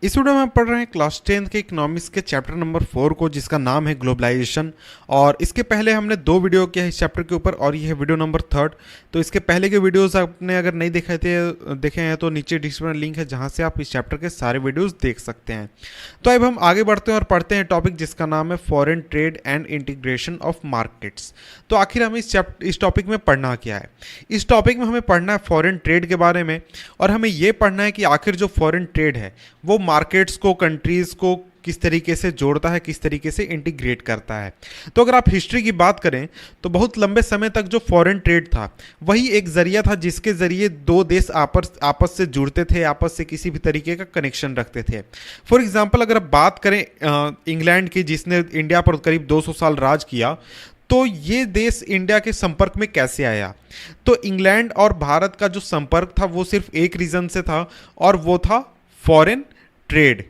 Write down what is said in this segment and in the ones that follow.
इस वीडियो में हम पढ़ रहे हैं क्लास 10 के इकोनॉमिक्स के चैप्टर नंबर 4 को, जिसका नाम है ग्लोबलाइजेशन। और इसके पहले हमने 2 वीडियो किया है इस चैप्टर के ऊपर, और ये है वीडियो नंबर 3। तो इसके पहले के वीडियोस आपने अगर नहीं देखे हैं तो नीचे डिस्क्रिप्शन लिंक है जहां से आप इस चैप्टर के सारे वीडियोस देख सकते हैं। तो अब हम आगे बढ़ते हैं और पढ़ते हैं टॉपिक जिसका नाम है foreign trade and integration of markets. तो आखिर हमें इस टॉपिक में पढ़ना क्या है? इस टॉपिक में हमें पढ़ना है फॉरेन ट्रेड के बारे में, और हमें ये पढ़ना है कि आखिर जो फॉरेन ट्रेड है वो मार्केट्स को, कंट्रीज़ को किस तरीके से जोड़ता है, किस तरीके से इंटीग्रेट करता है। तो अगर आप हिस्ट्री की बात करें तो बहुत लंबे समय तक जो फॉरेन ट्रेड था वही एक जरिया था जिसके ज़रिए दो देश आपस से जुड़ते थे, आपस से किसी भी तरीके का कनेक्शन रखते थे। फॉर एग्जांपल अगर आप बात करें इंग्लैंड की, जिसने इंडिया पर करीब 200 साल राज किया, तो ये देश इंडिया के संपर्क में कैसे आया? तो इंग्लैंड और भारत का जो संपर्क था वो सिर्फ एक रीज़न से था, और वो था फॉरेन ट्रेड।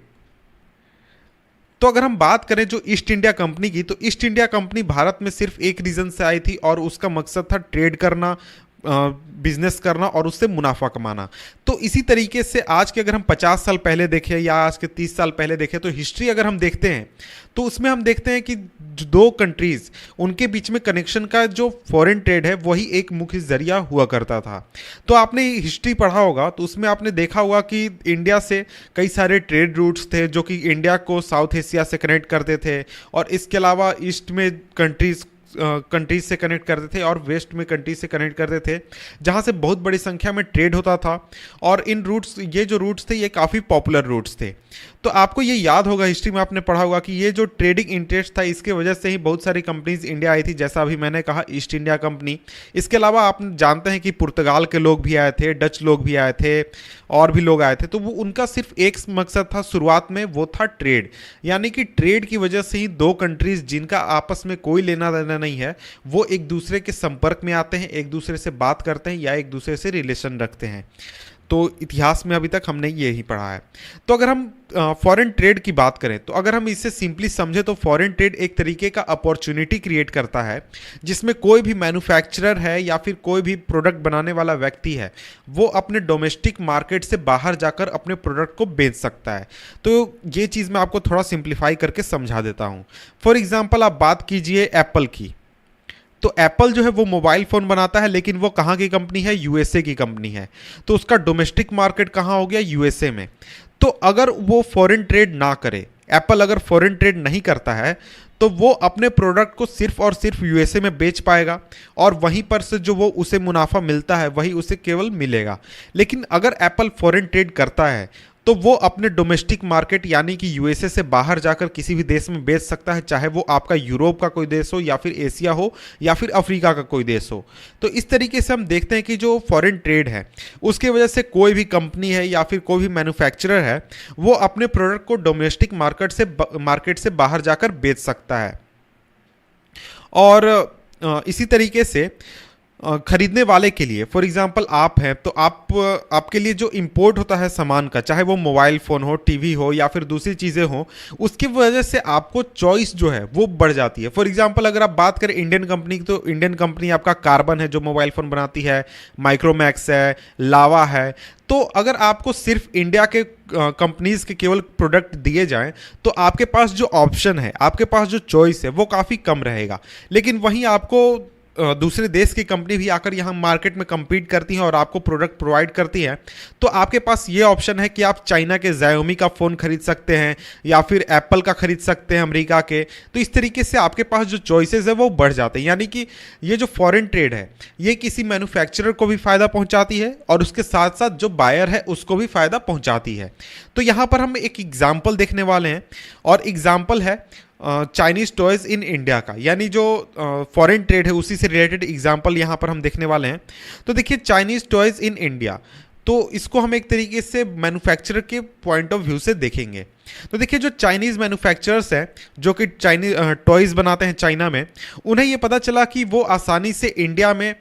तो अगर हम बात करें जो ईस्ट इंडिया कंपनी की, तो ईस्ट इंडिया कंपनी भारत में सिर्फ एक रीजन से आई थी, और उसका मकसद था ट्रेड करना, बिजनेस करना और उससे मुनाफा कमाना। तो इसी तरीके से आज के अगर हम 50 साल पहले देखें या आज के 30 साल पहले देखें, तो हिस्ट्री अगर हम देखते हैं तो उसमें हम देखते हैं कि दो कंट्रीज, उनके बीच में कनेक्शन का जो फॉरेन ट्रेड है वही एक मुख्य जरिया हुआ करता था। तो आपने हिस्ट्री पढ़ा होगा तो उसमें आपने देखा होगा कि इंडिया से कई सारे ट्रेड रूट्स थे जो कि इंडिया को साउथ एशिया से कनेक्ट करते थे, और इसके अलावा ईस्ट में कंट्रीज से कनेक्ट करते थे और वेस्ट में कंट्रीज से कनेक्ट करते थे, जहाँ से बहुत बड़ी संख्या में ट्रेड होता था। और इन रूट्स, ये जो रूट्स थे ये काफ़ी पॉपुलर रूट्स थे। तो आपको ये याद होगा, हिस्ट्री में आपने पढ़ा होगा कि ये जो ट्रेडिंग इंटरेस्ट था इसके वजह से ही बहुत सारी कंपनीज इंडिया आई थी, जैसा अभी मैंने कहा ईस्ट इंडिया कंपनी। इसके अलावा आप जानते हैं कि पुर्तगाल के लोग भी आए थे, डच लोग भी आए थे, और भी लोग आए थे। तो वो उनका सिर्फ एक मकसद था शुरुआत में, वो था ट्रेड। यानी कि ट्रेड की वजह से ही दो कंट्रीज जिनका आपस में कोई लेना देना नहीं है वो एक दूसरे के संपर्क में आते हैं, एक दूसरे से बात करते हैं या एक दूसरे से रिलेशन रखते हैं। तो इतिहास में अभी तक हमने ये ही पढ़ा है। तो अगर हम फॉरेन ट्रेड की बात करें, तो अगर हम इसे सिंपली समझे तो फॉरेन ट्रेड एक तरीके का अपॉर्चुनिटी क्रिएट करता है, जिसमें कोई भी मैन्युफैक्चरर है या फिर कोई भी प्रोडक्ट बनाने वाला व्यक्ति है वो अपने डोमेस्टिक मार्केट से बाहर जाकर अपने प्रोडक्ट को बेच सकता है। तो ये चीज़ मैं आपको थोड़ा सिंप्लीफाई करके समझा देता हूँ। फॉर एग्जाम्पल आप बात कीजिए एप्पल की। तो एप्पल जो है वो मोबाइल फ़ोन बनाता है, लेकिन वो कहाँ की कंपनी है? यूएसए की कंपनी है। तो उसका डोमेस्टिक मार्केट कहाँ हो गया? यूएसए में। तो अगर वो फॉरेन ट्रेड ना करे, एप्पल अगर फॉरेन ट्रेड नहीं करता है, तो वो अपने प्रोडक्ट को सिर्फ और सिर्फ यूएसए में बेच पाएगा, और वहीं पर से जो वो उसे मुनाफा मिलता है वही उसे केवल मिलेगा। लेकिन अगर एप्पल फॉरेन ट्रेड करता है तो वो अपने डोमेस्टिक मार्केट यानी कि यूएसए से बाहर जाकर किसी भी देश में बेच सकता है, चाहे वो आपका यूरोप का कोई देश हो या फिर एशिया हो या फिर अफ्रीका का कोई देश हो। तो इस तरीके से हम देखते हैं कि जो फॉरेन ट्रेड है उसके वजह से कोई भी कंपनी है या फिर कोई भी मैन्युफैक्चरर है वो अपने प्रोडक्ट को डोमेस्टिक मार्केट से बाहर जाकर बेच सकता है। और इसी तरीके से खरीदने वाले के लिए, फॉर एग्जांपल आप हैं, तो आपके लिए जो इंपोर्ट होता है सामान का, चाहे वो मोबाइल फ़ोन हो, टीवी हो या फिर दूसरी चीज़ें हो, उसकी वजह से आपको चॉइस जो है वो बढ़ जाती है। फॉर एग्जांपल अगर आप बात करें इंडियन कंपनी की, तो इंडियन कंपनी आपका कार्बन है जो मोबाइल फ़ोन बनाती है, माइक्रोमैक्स है, लावा है। तो अगर आपको सिर्फ इंडिया के कंपनीज के केवल प्रोडक्ट दिए जाएं तो आपके पास जो ऑप्शन है, आपके पास जो चॉइस है वो काफ़ी कम रहेगा। लेकिन वहीं आपको दूसरे देश की कंपनी भी आकर यहाँ मार्केट में compete करती हैं और आपको प्रोडक्ट प्रोवाइड करती हैं, तो आपके पास ये ऑप्शन है कि आप चाइना के Xiaomi का फ़ोन खरीद सकते हैं या फिर एप्पल का खरीद सकते हैं अमेरिका के। तो इस तरीके से आपके पास जो चॉइसेस है वो बढ़ जाते हैं। यानी कि ये जो फॉरेन ट्रेड है ये किसी मैन्युफैक्चरर को भी फ़ायदा पहुँचाती है और उसके साथ साथ जो बायर है उसको भी फ़ायदा पहुँचाती है। तो यहाँ पर हम एक एग्जाम्पल देखने वाले हैं, और एग्जाम्पल है चाइनीज़ टॉयज़ इन इंडिया का, यानी जो फॉरेन ट्रेड है उसी से रिलेटेड एग्जांपल यहाँ पर हम देखने वाले हैं। तो देखिए चाइनीज़ टॉयज़ इन इंडिया, तो इसको हम एक तरीके से मैन्युफैक्चरर के पॉइंट ऑफ व्यू से देखेंगे। तो देखिए जो चाइनीज़ मैन्युफैक्चरर्स हैं जो कि चाइनीज़ टॉयज़ बनाते हैं चाइना में, उन्हें ये पता चला कि वो आसानी से इंडिया में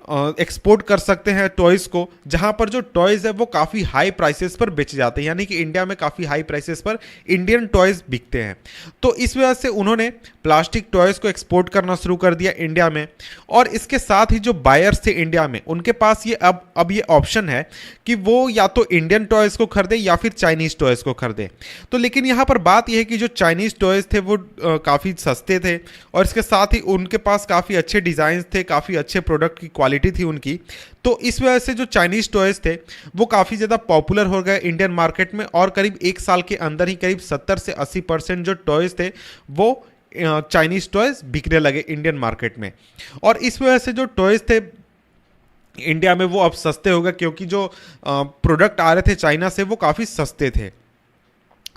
एक्सपोर्ट कर सकते हैं टॉयज़ को, जहां पर जो टॉयज़ है वो काफ़ी हाई प्राइसेस पर बेचे जाते हैं, यानी कि इंडिया में काफ़ी हाई प्राइसेस पर इंडियन टॉयज़ बिकते हैं। तो इस वजह से उन्होंने प्लास्टिक टॉयज़ को एक्सपोर्ट करना शुरू कर दिया इंडिया में। और इसके साथ ही जो बायर्स थे इंडिया में, उनके पास ये अब ये ऑप्शन है कि वो या तो इंडियन टॉयज़ को खरीदे या फिर चाइनीज़ टॉयज़ को खरीदे। तो लेकिन यहाँ पर बात यह है कि जो चाइनीज़ टॉयज़ थे वो काफ़ी सस्ते थे, और इसके साथ ही उनके पास काफ़ी अच्छे डिज़ाइन थे, काफ़ी अच्छे प्रोडक्ट की क्वालिटी थी उनकी। तो इस वजह से जो चाइनीज़ टॉयज़ थे वो काफ़ी ज़्यादा पॉपुलर हो गए इंडियन मार्केट में, और करीब एक साल के अंदर ही करीब 70 से 80% जो टॉयज़ थे वो चाइनीज़ टॉयज़ बिकने लगे इंडियन मार्केट में। और इस वजह से जो टॉयज़ थे इंडिया में वो अब सस्ते हो गए, क्योंकि जो प्रोडक्ट आ रहे थे चाइना से वो काफ़ी सस्ते थे।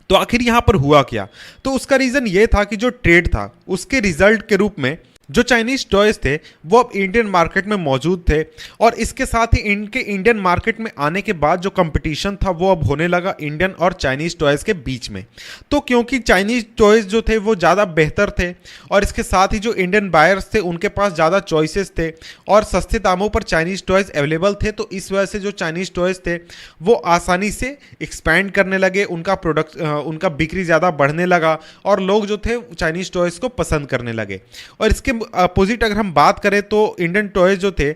तो आखिर यहां पर हुआ क्या? तो उसका रीजन ये था कि जो ट्रेड था उसके रिजल्ट के रूप में जो चाइनीज टॉयज थे वो अब इंडियन मार्केट में मौजूद थे, और इसके साथ ही इनके इंडियन मार्केट में आने के बाद जो कंपटीशन था वो अब होने लगा इंडियन और चाइनीज टॉयज के बीच में। तो क्योंकि चाइनीज टॉयज जो थे वो ज़्यादा बेहतर थे, और इसके साथ ही जो इंडियन बायर्स थे उनके पास ज़्यादा चॉइसेस थे और सस्ते दामों पर चाइनीज टॉयज अवेलेबल थे, तो इस वजह से जो चाइनीज टॉयज थे वो आसानी से एक्सपैंड करने लगे, उनका प्रोडक्ट उनका बिक्री ज़्यादा बढ़ने लगा, और लोग जो थे चाइनीज टॉयज को पसंद करने लगे। और इसके अपोजिट अगर हम बात करें तो इंडियन टॉयज जो थे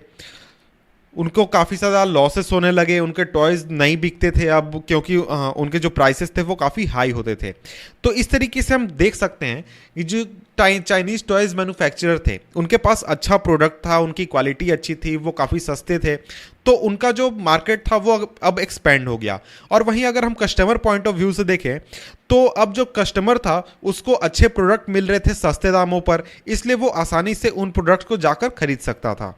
उनको काफ़ी ज़्यादा लॉसेस होने लगे, उनके टॉयज़ नहीं बिकते थे अब, क्योंकि उनके जो प्राइसेस थे वो काफ़ी हाई होते थे। तो इस तरीके से हम देख सकते हैं कि जो चाइनीज़ टॉयज़ मैन्युफैक्चरर थे उनके पास अच्छा प्रोडक्ट था, उनकी क्वालिटी अच्छी थी, वो काफ़ी सस्ते थे, तो उनका जो मार्केट था वो अब एक्सपेंड हो गया। और वहीं अगर हम कस्टमर पॉइंट ऑफ व्यू से देखें तो अब जो कस्टमर था उसको अच्छे प्रोडक्ट मिल रहे थे सस्ते दामों पर, इसलिए वो आसानी से उन प्रोडक्ट को जाकर खरीद सकता था।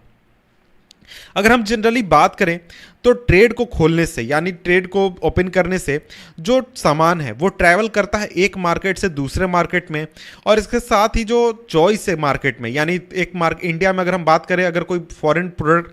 अगर हम जनरली बात करें तो ट्रेड को खोलने से, यानी ट्रेड को ओपन करने से जो सामान है वो ट्रैवल करता है एक मार्केट से दूसरे मार्केट में, और इसके साथ ही जो चॉइस है मार्केट में, यानी इंडिया में अगर हम बात करें, अगर कोई फॉरेन प्रोडक्ट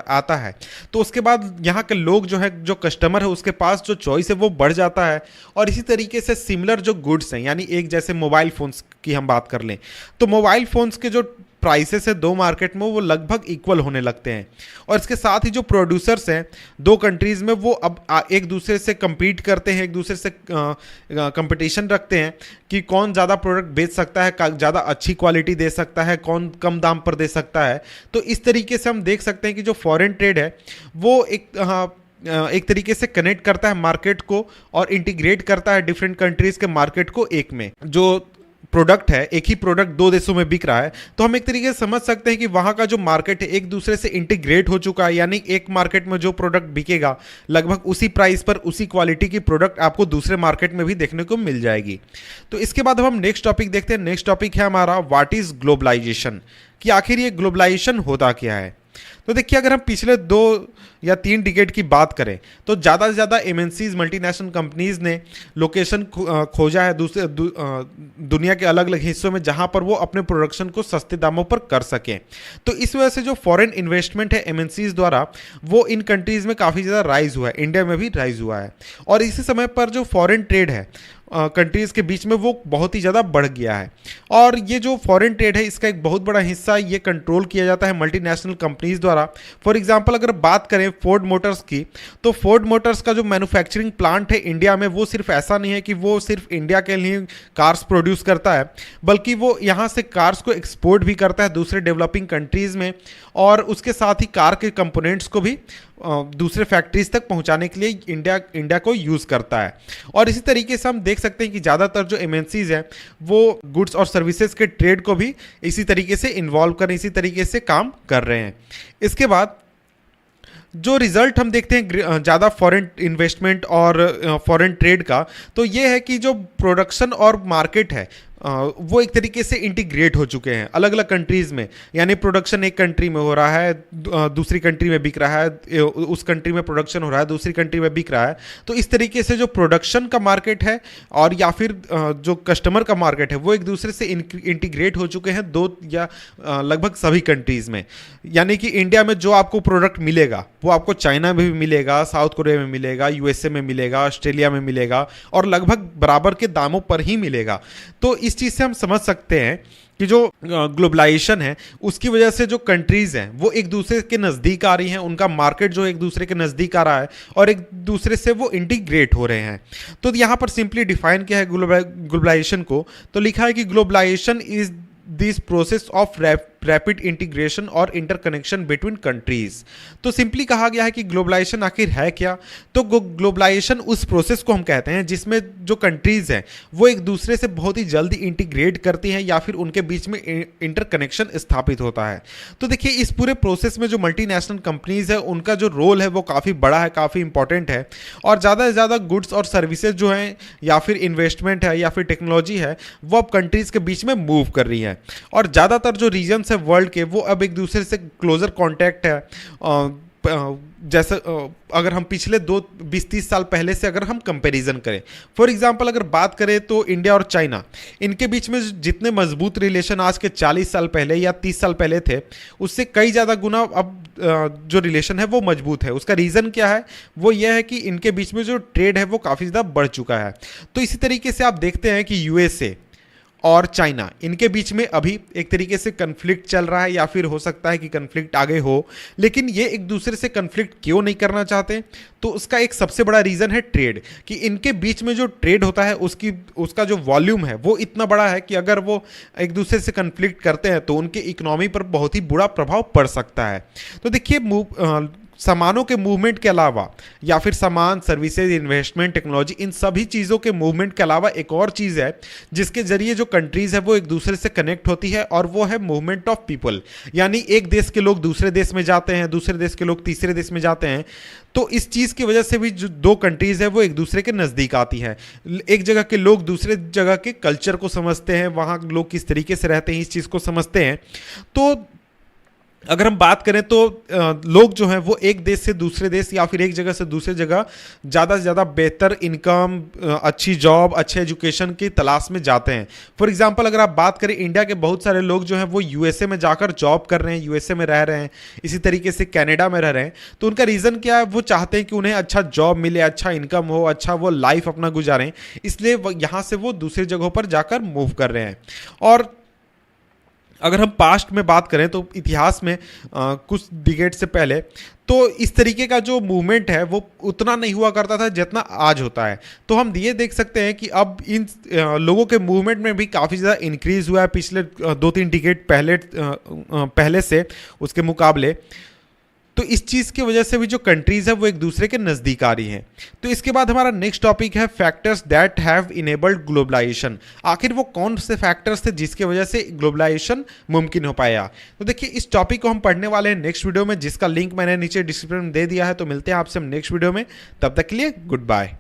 आता है तो उसके बाद यहाँ के लोग जो है, जो कस्टमर है उसके पास जो चॉइस है वो बढ़ जाता है। और इसी तरीके से सिमिलर जो गुड्स हैं, यानी एक जैसे मोबाइल फ़ोन्स की हम बात कर लें तो मोबाइल फ़ोन्स के जो प्राइसेस है दो मार्केट में वो लगभग इक्वल होने लगते हैं, और इसके साथ ही जो प्रोड्यूसर्स हैं दो कंट्रीज़ में वो अब एक दूसरे से compete करते हैं, एक दूसरे से कंपटीशन रखते हैं कि कौन ज़्यादा प्रोडक्ट बेच सकता है, ज़्यादा अच्छी क्वालिटी दे सकता है, कौन कम दाम पर दे सकता है। तो इस तरीके से हम देख सकते हैं कि जो फॉरेन ट्रेड है वो एक तरीके से कनेक्ट करता है मार्केट को और इंटीग्रेट करता है डिफरेंट कंट्रीज़ के मार्केट को एक में। जो प्रोडक्ट है, एक ही प्रोडक्ट दो देशों में बिक रहा है, तो हम एक तरीके से समझ सकते हैं कि वहाँ का जो मार्केट है एक दूसरे से इंटीग्रेट हो चुका है, यानी एक मार्केट में जो प्रोडक्ट बिकेगा लगभग उसी प्राइस पर उसी क्वालिटी की प्रोडक्ट आपको दूसरे मार्केट में भी देखने को मिल जाएगी। तो इसके बाद हम नेक्स्ट टॉपिक देखते हैं। नेक्स्ट टॉपिक है हमारा व्हाट इज़ ग्लोबलाइजेशन, कि आखिर ये ग्लोबलाइजेशन होता क्या है। तो देखिए, अगर हम पिछले 2 या 3 डिकेड की बात करें तो ज़्यादा से ज़्यादा एमएनसीज मल्टीनेशनल कंपनीज़ ने लोकेशन खोजा है दुनिया के अलग अलग हिस्सों में, जहां पर वो अपने प्रोडक्शन को सस्ते दामों पर कर सकें। तो इस वजह से जो फॉरेन इन्वेस्टमेंट है एमएनसीज द्वारा वो इन कंट्रीज़ में काफ़ी ज़्यादा राइज हुआ है, इंडिया में भी राइज हुआ है। और इसी समय पर जो फॉरेन ट्रेड है कंट्रीज़ के बीच में वो बहुत ही ज़्यादा बढ़ गया है। और ये जो फॉरेन ट्रेड है इसका एक बहुत बड़ा हिस्सा ये कंट्रोल किया जाता है मल्टीनेशनल कंपनीज़ द्वारा। फॉर एग्जांपल अगर बात करें फोर्ड मोटर्स की, तो फोर्ड मोटर्स का जो मैन्युफैक्चरिंग प्लांट है इंडिया में वो सिर्फ ऐसा नहीं है कि वो सिर्फ इंडिया के लिए कार्स प्रोड्यूस करता है, बल्कि वो यहाँ से कार्स को एक्सपोर्ट भी करता है दूसरे डेवलपिंग कंट्रीज़ में, और उसके साथ ही कार के कंपोनेंट्स को भी दूसरे फैक्ट्रीज तक पहुंचाने के लिए इंडिया को यूज़ करता है। और इसी तरीके से हम देख सकते हैं कि ज़्यादातर जो एमएनसीज हैं वो गुड्स और सर्विसेज के ट्रेड को भी इसी तरीके से इन्वॉल्व कर, इसी तरीके से काम कर रहे हैं। इसके बाद जो रिजल्ट हम देखते हैं ज़्यादा फॉरेन इन्वेस्टमेंट और फॉरेन ट्रेड का, तो ये है कि जो प्रोडक्शन और मार्केट है वो एक तरीके से इंटीग्रेट हो चुके हैं अलग अलग कंट्रीज़ में, यानी प्रोडक्शन एक कंट्री में हो रहा है दूसरी कंट्री में बिक रहा है, उस कंट्री में प्रोडक्शन हो रहा है दूसरी कंट्री में बिक रहा है। तो इस तरीके से जो प्रोडक्शन का मार्केट है और या फिर जो कस्टमर का मार्केट है वो एक दूसरे से इंटीग्रेट हो चुके हैं दो या लगभग सभी कंट्रीज़ में। यानी कि इंडिया में जो आपको प्रोडक्ट मिलेगा वो आपको चाइना में भी मिलेगा, साउथ कोरिया में मिलेगा, यूएसए में मिलेगा, ऑस्ट्रेलिया में मिलेगा, और लगभग बराबर के दामों पर ही मिलेगा। तो इस चीज़ से हम समझ सकते हैं कि जो ग्लोबलाइजेशन है उसकी वजह से जो कंट्रीज हैं वो एक दूसरे के नज़दीक आ रही हैं, उनका मार्केट जो एक दूसरे के नज़दीक आ रहा है और एक दूसरे से वो इंटीग्रेट हो रहे हैं। तो यहाँ पर सिंपली डिफाइन किया है ग्लोबलाइजेशन को, तो लिखा है कि globalization is this process of rapid integration और इंटरकनेक्शन बिटवीन कंट्रीज। तो सिंपली कहा गया है कि ग्लोबलाइजेशन आखिर है क्या। तो ग्लोबलाइजेशन उस प्रोसेस को हम कहते हैं जिसमें जो कंट्रीज हैं वो एक दूसरे से बहुत ही जल्दी इंटीग्रेट करती हैं या फिर उनके बीच में इंटरकनेक्शन स्थापित होता है। तो देखिए इस पूरे प्रोसेस में जो मल्टीनेशनल कंपनीज है उनका जो रोल है वो काफ़ी बड़ा है, काफ़ी इंपॉर्टेंट है, और ज़्यादा से ज़्यादा गुड्स और सर्विसेज जो हैं या फिर इन्वेस्टमेंट है या फिर टेक्नोलॉजी है वो अब कंट्रीज़ के बीच में मूव कर रही है। और ज़्यादातर जो रीजन्स है वर्ल्ड के वो अब एक दूसरे से क्लोजर कांटेक्ट है। जैसे अगर हम पिछले 20-30 साल पहले से अगर हम कंपैरिजन करें, फॉर एग्जांपल अगर बात करें तो इंडिया और चाइना, इनके बीच में जितने मजबूत रिलेशन आज के 40 साल पहले या 30 साल पहले थे उससे कई ज़्यादा गुना अब जो रिलेशन है वो मजबूत है। उसका रीज़न क्या है, वो यह है कि इनके बीच में जो ट्रेड है वो काफ़ी ज़्यादा बढ़ चुका है। तो इसी तरीके से आप देखते हैं कि यूएसए और चाइना, इनके बीच में अभी एक तरीके से कन्फ्लिक्ट चल रहा है या फिर हो सकता है कि कन्फ्लिक्ट आगे हो, लेकिन ये एक दूसरे से कन्फ्लिक्ट क्यों नहीं करना चाहते, तो उसका एक सबसे बड़ा रीज़न है ट्रेड, कि इनके बीच में जो ट्रेड होता है उसका जो वॉल्यूम है वो इतना बड़ा है कि अगर वो एक दूसरे से कन्फ्लिक्ट करते हैं तो उनके इकोनॉमी पर बहुत ही बुरा प्रभाव पड़ सकता है। तो देखिए सामानों के मूवमेंट के अलावा या फिर सामान, सर्विसेज, इन्वेस्टमेंट, टेक्नोलॉजी, इन सभी चीज़ों के मूवमेंट के अलावा एक और चीज़ है जिसके जरिए जो कंट्रीज़ है वो एक दूसरे से कनेक्ट होती है, और वो है मूवमेंट ऑफ पीपल। यानी एक देश के लोग दूसरे देश में जाते हैं, दूसरे देश के लोग तीसरे देश में जाते हैं। तो इस चीज़ की वजह से भी जो दो कंट्रीज़ है वो एक दूसरे के नज़दीक आती है। एक जगह के लोग दूसरे जगह के कल्चर को समझते हैं, वहाँ लोग किस तरीके से रहते हैं इस चीज़ को समझते हैं। तो अगर हम बात करें तो लोग जो हैं वो एक देश से दूसरे देश या फिर एक जगह से दूसरे जगह ज़्यादा से ज़्यादा बेहतर इनकम, अच्छी जॉब, अच्छे एजुकेशन की तलाश में जाते हैं। फॉर एग्जांपल अगर आप बात करें, इंडिया के बहुत सारे लोग जो हैं वो यूएसए में जाकर जॉब कर रहे हैं, यूएसए में रह रहे हैं, इसी तरीके से कनाडा में रह रहे हैं। तो उनका रीज़न क्या है, वो चाहते हैं कि उन्हें अच्छा जॉब मिले, अच्छा इनकम हो, अच्छा वो लाइफ अपना गुजारें, इसलिए यहाँ से वो दूसरी जगहों पर जाकर मूव कर रहे हैं। और अगर हम पास्ट में बात करें तो इतिहास में कुछ डिकेड से पहले तो इस तरीके का जो मूवमेंट है वो उतना नहीं हुआ करता था जितना आज होता है। तो हम ये देख सकते हैं कि अब इन लोगों के मूवमेंट में भी काफ़ी ज़्यादा इंक्रीज़ हुआ है पिछले 2-3 डिकेड पहले से उसके मुकाबले। तो इस चीज़ की वजह से भी जो कंट्रीज़ है वो एक दूसरे के नज़दीक आ रही हैं। तो इसके बाद हमारा नेक्स्ट टॉपिक है factors that have enabled globalization. आखिर वो कौन से फैक्टर्स थे जिसकी वजह से ग्लोबलाइजेशन मुमकिन हो पाया। तो देखिए इस टॉपिक को हम पढ़ने वाले हैं नेक्स्ट वीडियो में, जिसका लिंक मैंने नीचे डिस्क्रिप्शन में दे दिया है। तो मिलते हैं आपसे हम नेक्स्ट वीडियो में, तब तक के लिए गुड बाय।